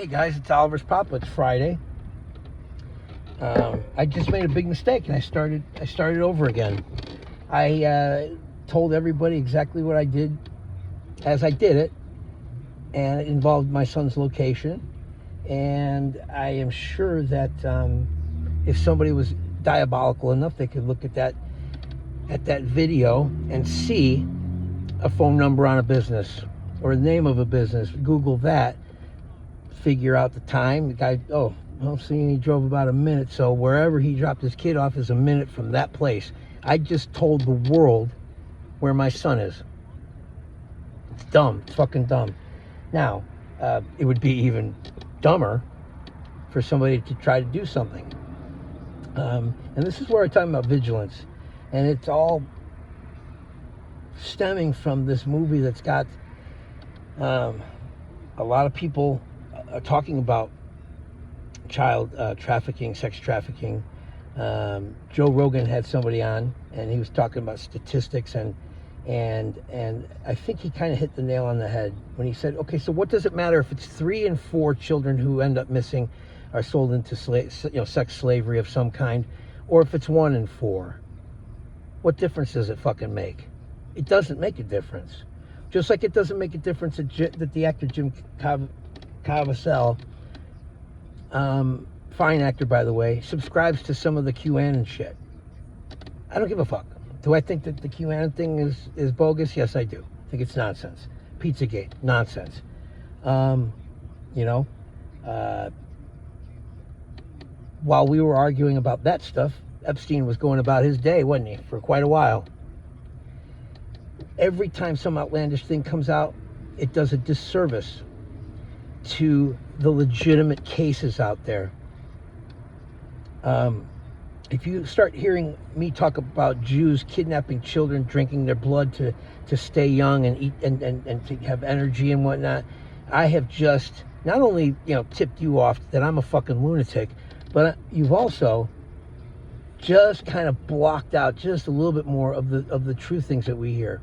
Hey guys, it's Oliver's Papa. It's Friday. I just made a big mistake and I started over again. I told everybody exactly what I did as I did it, and it involved my son's location. And I am sure that if somebody was diabolical enough, they could look at that video and see a phone number on a business or the name of a business. Google that, figure out the time. The guy, seeing he drove about a minute, so wherever he dropped his kid off is a minute from that place. I just told the world where my son is. It's dumb. It's fucking dumb. Now, it would be even dumber for somebody to try to do something. And this is where I'm talking about vigilance. And it's all stemming from this movie that's got a lot of people talking about child trafficking, sex trafficking. Joe Rogan had somebody on, and he was talking about statistics, and I think he kind of hit the nail on the head when he said, okay, so what does it matter if it's 3 and 4 children who end up missing, are sold into sex slavery of some kind, or if it's 1 and 4? What difference does it fucking make? It doesn't make a difference. Just like it doesn't make a difference that the actor Jim Caviezel, fine actor by the way, subscribes to some of the QAnon shit. I don't give a fuck. Do I think that the QAnon thing is bogus? Yes, I do. I think it's nonsense. Pizzagate, nonsense. While we were arguing about that stuff, Epstein was going about his day, wasn't he, for quite a while. Every time some outlandish thing comes out, it does a disservice to the legitimate cases out there. If you start hearing me talk about Jews kidnapping children, drinking their blood to stay young and eat and to have energy and whatnot, I have just not only tipped you off that I'm a fucking lunatic, but you've also just kind of blocked out just a little bit more of the true things that we hear.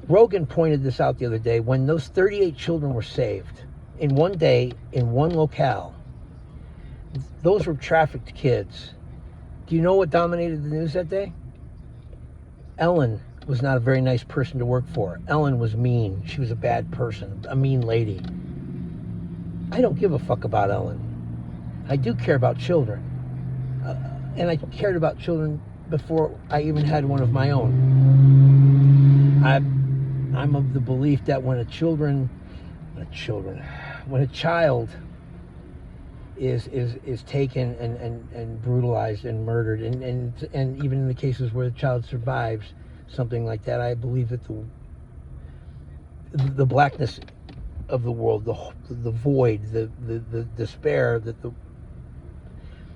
Rogan pointed this out the other day. When those 38 children were saved in one day in one locale, those were trafficked kids. Do you know what dominated the news that day? Ellen was not a very nice person to work for. Ellen was mean. She was a bad person, a mean lady. I don't give a fuck about Ellen. I do care about children. And I cared about children before I even had one of my own. I'm of the belief that when a child is taken and brutalized and murdered, and even in the cases where the child survives something like that, I believe that the blackness of the world, the void, the despair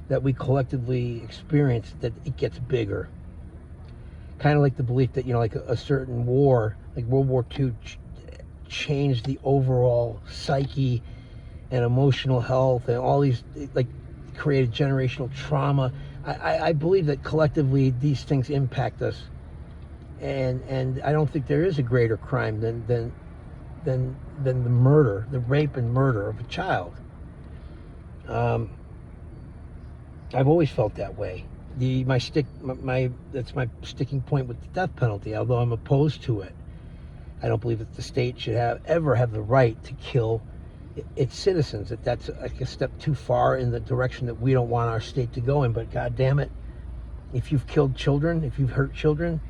that we collectively experience, that it gets bigger. Kind of like the belief that like a certain war, like World War II, changed the overall psyche and emotional health, and all these, like, created generational trauma. I believe that collectively these things impact us, and I don't think there is a greater crime than the murder, the rape and murder of a child. I've always felt that way. That's my sticking point with the death penalty. Although I'm opposed to it, I don't believe that the state should ever have the right to kill its citizens. That's like a step too far in the direction that we don't want our state to go in. But God damn it, if you've killed children, if you've hurt children,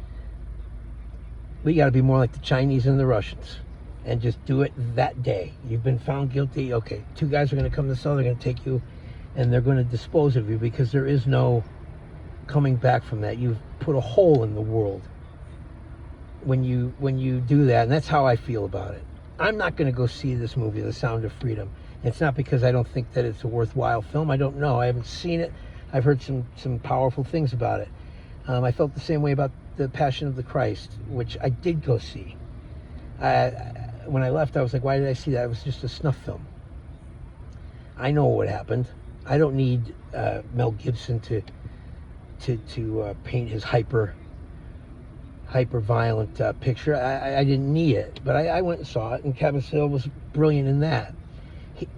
we got to be more like the Chinese and the Russians, and just do it that day. You've been found guilty. Okay, 2 guys are going to come to the cell. They're going to take you, and they're going to dispose of you, because there is no coming back from that. You've put a hole in the world when you do that, and that's how I feel about it. I'm not going to go see this movie, The Sound of Freedom. It's not because I don't think that it's a worthwhile film. I don't know. I haven't seen it. I've heard some powerful things about it. I felt the same way about The Passion of the Christ, which I did go see. When I left, I was like, why did I see that? It was just a snuff film. I know what happened. I don't need Mel Gibson to paint his hyper violent picture. I didn't need it, but I went and saw it, and Caviezel was brilliant in that.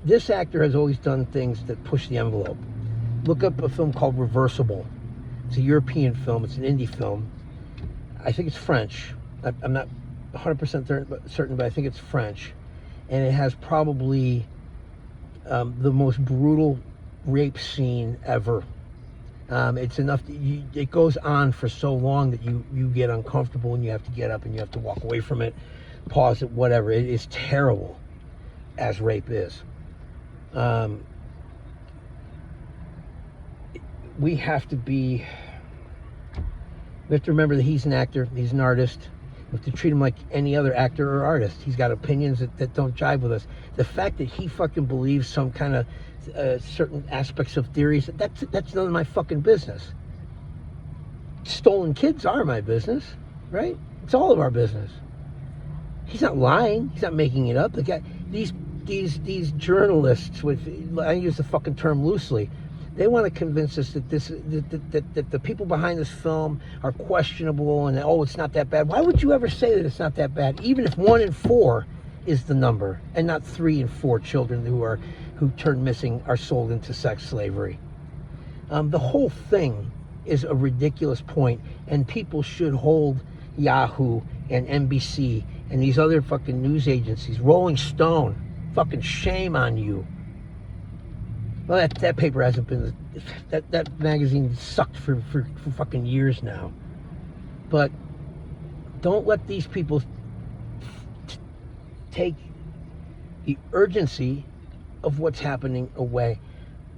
This actor has always done things that push the envelope. Look up a film called Reversible. It's a European film. It's an indie film. I think it's French. I'm not 100% certain, but I think it's French. And it has probably the most brutal rape scene ever. It's enough that it goes on for so long that you get uncomfortable and you have to get up and you have to walk away from it, pause it, whatever. It is terrible, as rape is. We have to remember that he's an actor, he's an artist. We have to treat him like any other actor or artist. He's got opinions that don't jive with us. The fact that he fucking believes some kind of certain aspects of theories, that's none of my fucking business. Stolen kids are my business, right? It's all of our business. He's not lying. He's not making it up. The guy, these journalists, I use the fucking term loosely, they want to convince us that that the people behind this film are questionable and it's not that bad. Why would you ever say that it's not that bad? Even if 1 in 4 is the number, and not 3 in 4 children who turn missing are sold into sex slavery. The whole thing is a ridiculous point, and people should hold Yahoo and NBC and these other fucking news agencies, Rolling Stone, fucking shame on you. Well, that paper hasn't been, that magazine sucked for fucking years now. But don't let these people take the urgency of what's happening away.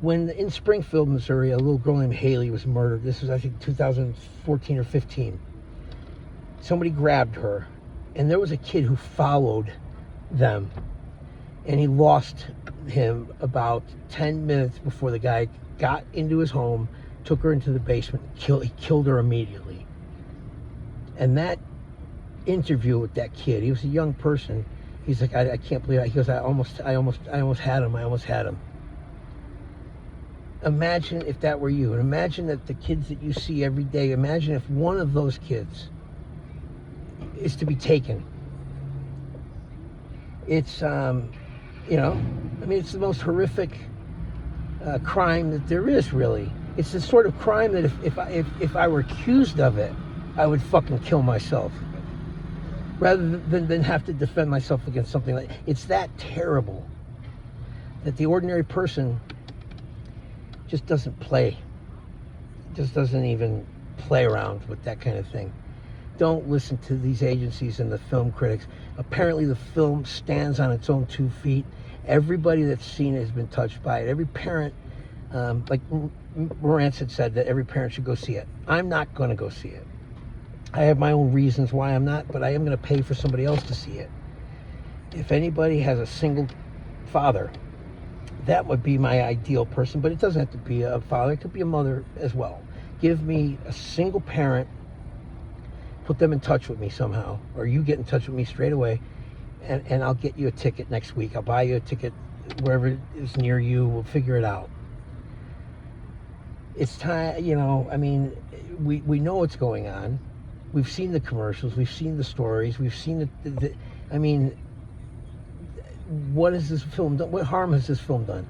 When in Springfield, Missouri, a little girl named Haley was murdered. This was, I think, 2014 or 15. Somebody grabbed her, and there was a kid who followed them, and he lost him about 10 minutes before the guy got into his home, took her into the basement, he killed her immediately. And that interview with that kid, he was a young person. He's like, I can't believe it. He goes, I almost had him. Imagine if that were you, and imagine that the kids that you see every day, imagine if one of those kids is to be taken. It's, it's the most horrific crime that there is, really. It's the sort of crime that if I were accused of it, I would fucking kill myself, rather than have to defend myself against something like. It's that terrible that the ordinary person just doesn't even play around with that kind of thing. Don't listen to these agencies and the film critics. Apparently the film stands on its own 2 feet. Everybody that's seen it has been touched by it. Every parent, like Morantz had said, that every parent should go see it. I'm not going to go see it. I have my own reasons why I'm not, but I am going to pay for somebody else to see it. If anybody has a single father, that would be my ideal person, but it doesn't have to be a father. It could be a mother as well. Give me a single parent, put them in touch with me somehow, or you get in touch with me straight away, and I'll get you a ticket next week. I'll buy you a ticket wherever is near you. We'll figure it out. It's time, we know what's going on. We've seen the commercials. We've seen the stories. We've seen what has this film done? What harm has this film done?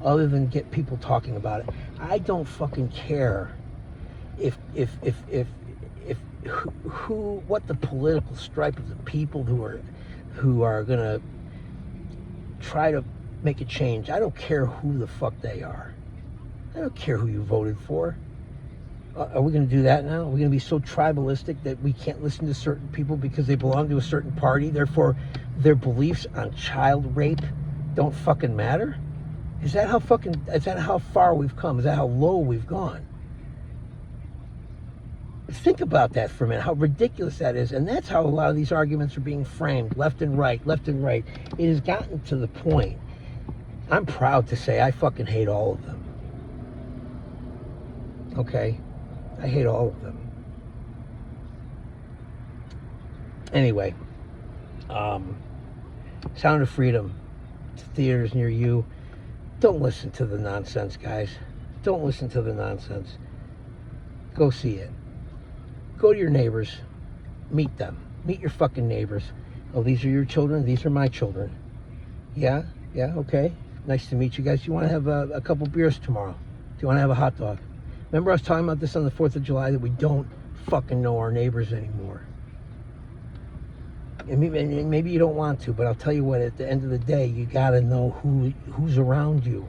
Other than get people talking about it. I don't fucking care what the political stripe of the people who are gonna try to make a change. I don't care who the fuck they are. I don't care who you voted for. Are we going to do that now? Are we going to be so tribalistic that we can't listen to certain people because they belong to a certain party? Therefore, their beliefs on child rape don't fucking matter? Is that how far we've come? Is that how low we've gone? Think about that for a minute, how ridiculous that is. And that's how a lot of these arguments are being framed, left and right. It has gotten to the point, I'm proud to say I fucking hate all of them. Okay? I hate all of them. Anyway, Sound of Freedom, theaters near you. Don't listen to the nonsense, guys. Don't listen to the nonsense. Go see it. Go to your neighbors. Meet them. Meet your fucking neighbors. Oh, these are your children. These are my children. Yeah? Yeah, okay. Nice to meet you guys. Do you want to have a couple beers tomorrow? Do you want to have a hot dog? Remember I was talking about this on the 4th of July, that we don't fucking know our neighbors anymore. And maybe you don't want to, but I'll tell you what, at the end of the day, you got to know who's around you.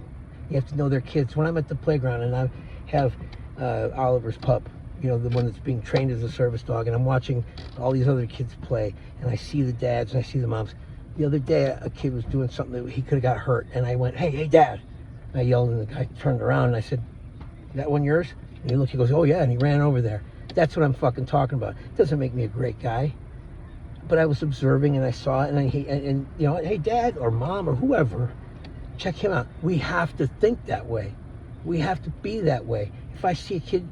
You have to know their kids. When I'm at the playground and I have Oliver's pup, you know, the one that's being trained as a service dog, and I'm watching all these other kids play, and I see the dads and I see the moms. The other day, a kid was doing something that he could have got hurt, and I went, hey, Dad. And I yelled, and the guy turned around, and I said, that one yours? And he looked, he goes, oh, yeah, and he ran over there. That's what I'm fucking talking about. It doesn't make me a great guy. But I was observing, and I saw it, and you know, hey, Dad or Mom or whoever, check him out. We have to think that way. We have to be that way. If I see a kid,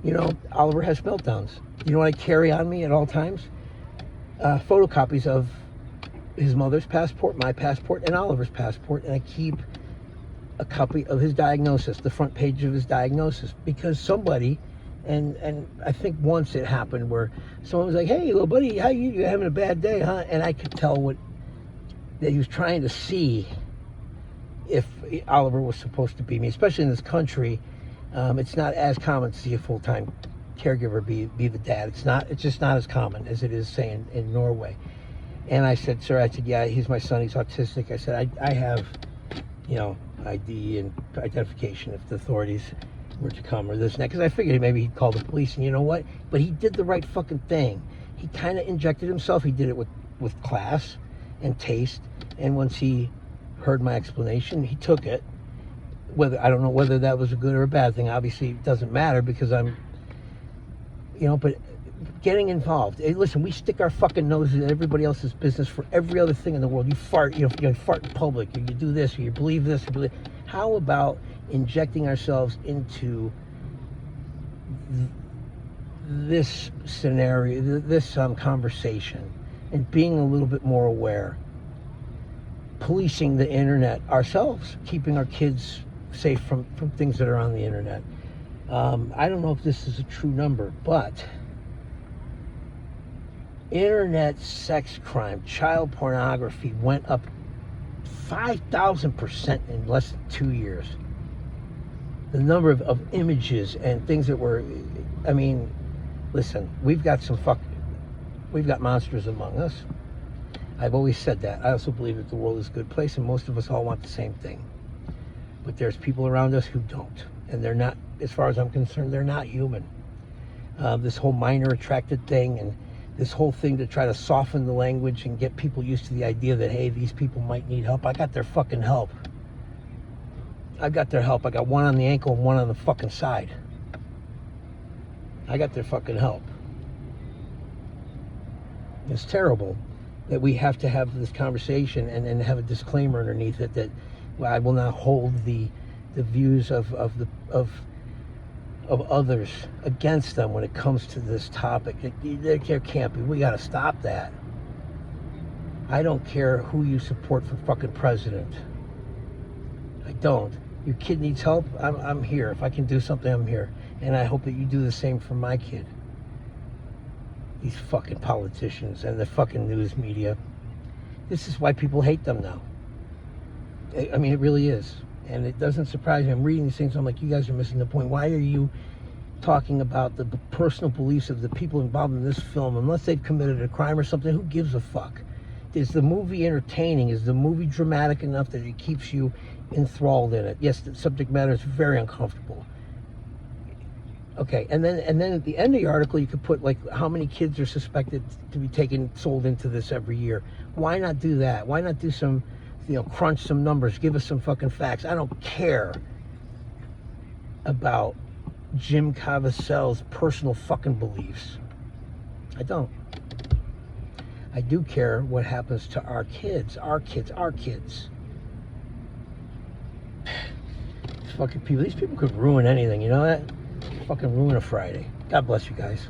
you know, Oliver has meltdowns. You know what I carry on me at all times? Photocopies of his mother's passport, my passport, and Oliver's passport, and I keep a copy of his diagnosis, the front page of his diagnosis, because somebody, and I think once it happened where someone was like, hey, little buddy, how you having a bad day, huh? And I could tell that he was trying to see if Oliver was supposed to be me, especially in this country. It's not as common to see a full-time caregiver be the dad. It's just not as common as it is, say, in Norway. And I said, sir, yeah, he's my son, he's autistic. I said, I have, you know, ID and identification if the authorities were to come or this and that, because I figured maybe he'd call the police. And you know what? But he did the right fucking thing. He kind of injected himself. He did it with class and taste. And once he heard my explanation, he took it. I don't know whether that was a good or a bad thing. Obviously, it doesn't matter because I'm, you know, but getting involved. Hey, listen, we stick our fucking noses in everybody else's business for every other thing in the world. You fart, you fart in public, or you do this, or you believe this, or believe. How about injecting ourselves into this scenario, this conversation, and being a little bit more aware, policing the internet ourselves, keeping our kids safe from things that are on the internet. I don't know if this is a true number, but internet sex crime, child pornography went up 5,000% in less than 2 years. The number of images and things that were, I mean, listen, we've got monsters among us. I've always said that. I also believe that the world is a good place, and most of us all want the same thing. But there's people around us who don't, and they're not, as far as I'm concerned, they're not human. This whole minor attracted thing, and this whole thing to try to soften the language and get people used to the idea that, hey, these people might need help. I got their fucking help. I got their help. I got one on the ankle and one on the fucking side. I got their fucking help. It's terrible that we have to have this conversation and have a disclaimer underneath it that, well, I will not hold the views of others against them when it comes to this topic. There can't be. We got to stop that. I don't care who you support for fucking president. I don't. Your kid needs help, I'm here. If I can do something, I'm here. And I hope that you do the same for my kid. These fucking politicians and the fucking news media. This is why people hate them now. I mean, it really is. And it doesn't surprise me. I'm reading these things, I'm like, you guys are missing the point. Why are you talking about the personal beliefs of the people involved in this film? Unless they've committed a crime or something, who gives a fuck? Is the movie entertaining? Is the movie dramatic enough that it keeps you enthralled in it? Yes, the subject matter is very uncomfortable. Okay, and then at the end of the article, you could put, like, how many kids are suspected to be sold into this every year. Why not do that? Why not do some, crunch some numbers, give us some fucking facts? I don't care about Jim Caviezel's personal fucking beliefs. I don't. I do care what happens to our kids. Fucking people. These people could ruin anything, you know that? Fucking ruin a Friday. God bless you guys.